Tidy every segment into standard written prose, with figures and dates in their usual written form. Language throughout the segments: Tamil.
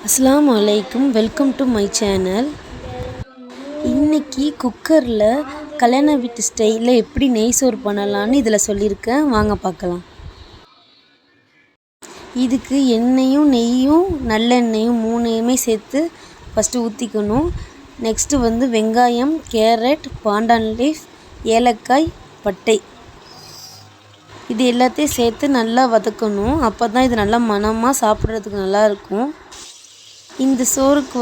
அஸ்ஸலாமு அலைக்கும். Welcome to my channel. இன்றைக்கி குக்கரில் கல்யாண வீட்டு ஸ்டைலில் எப்படி நெய் சோறு பண்ணலான்னு இதில் சொல்லியிருக்கேன். வாங்க பார்க்கலாம். இதுக்கு எண்ணெயும் நெய்யும் நல்லெண்ணெயும் மூணையுமே சேர்த்து ஃபஸ்ட்டு ஊற்றிக்கணும். நெக்ஸ்ட்டு வெங்காயம், கேரட், பாண்டான் லீஃப், ஏலக்காய், பட்டை இது எல்லாத்தையும் சேர்த்து நல்லா வதக்கணும். அப்போ தான் இது நல்லா மணமாக சாப்பிட்றதுக்கு நல்லாயிருக்கும். இந்த சோறுக்கு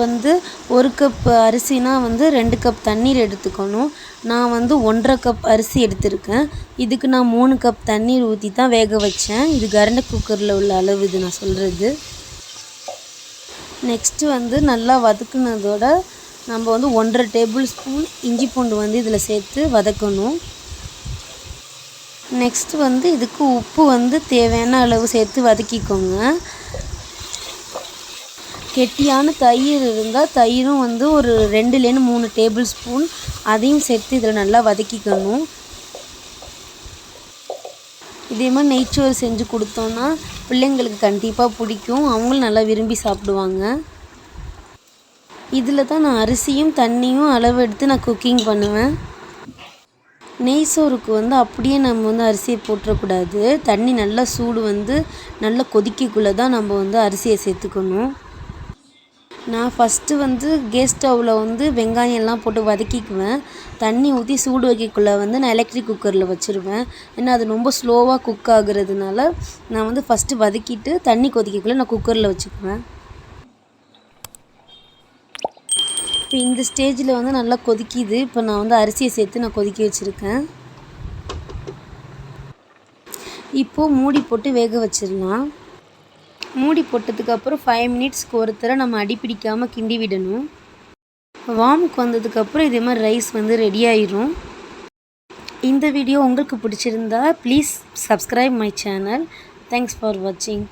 1 கப் அரிசினா 2 கப் தண்ணீர் எடுத்துக்கணும். நான் 1.5 கப் அரிசி எடுத்திருக்கேன். இதுக்கு நான் 3 கப் தண்ணீர் ஊற்றி தான் வேக வச்சேன். இது கரண்ட குக்கரில் உள்ள அளவு இது நான் சொல்கிறது. நெக்ஸ்ட்டு நல்லா வதக்குனதோட நம்ம 1.5 டேபிள் ஸ்பூன் இஞ்சி பூண்டு இதில் சேர்த்து வதக்கணும். நெக்ஸ்ட்டு இதுக்கு உப்பு தேவையான அளவு சேர்த்து வதக்கிக்கோங்க. கெட்டியான தயிர் இருந்தால் தயிரும் ஒரு 2லேருந்து 3 டேபிள் ஸ்பூன் அதையும் சேர்த்து இதில் நல்லா வதக்கிக்கணும். இதே மாதிரி நெய்ச்சோறு செஞ்சு கொடுத்தோன்னா பிள்ளைங்களுக்கு கண்டிப்பாக பிடிக்கும். அவங்களும் நல்லா விரும்பி சாப்பிடுவாங்க. இதில் தான் நான் அரிசியும் தண்ணியும் அளவு எடுத்து நான் குக்கிங் பண்ணுவேன். நெய் சோறுக்கு அப்படியே நம்ம அரிசியை போட்டுறக்கூடாது. தண்ணி நல்லா சூடு நல்லா கொதிக்கக்குள்ளே தான் நம்ம அரிசியை சேர்த்துக்கணும். நான் ஃபஸ்ட்டு கேஸ் ஸ்டவ்வில் வெங்காயம் எல்லாம் போட்டு வதக்கிக்குவேன். தண்ணி ஊற்றி சூடு வைக்கக்குள்ளே நான் எலக்ட்ரிக் குக்கரில் வச்சுருவேன். ஏன்னா அது ரொம்ப ஸ்லோவாக குக் ஆகுறதுனால நான் ஃபஸ்ட்டு வதக்கிட்டு தண்ணி கொதிக்கக்குள்ளே நான் குக்கரில் வச்சுக்குவேன். இப்போ இந்த ஸ்டேஜில் நல்லா கொதிக்குது. இப்போ நான் அரிசியை சேர்த்து நான் கொதிக்க வச்சுருக்கேன். இப்போது மூடி போட்டு வேக வச்சிடலாம். மூடி போட்டதுக்கப்புறம் 5 மினிட்ஸ்க்கு ஒரு தடவை நம்ம அடி பிடிக்காமல் கிண்டி விடணும். வார்முக்கு வந்ததுக்கப்புறம் இதே மாதிரி ரைஸ் ரெடி ஆயிரும். இந்த வீடியோ உங்களுக்கு பிடிச்சிருந்தா please subscribe my channel. Thanks for வாட்சிங்.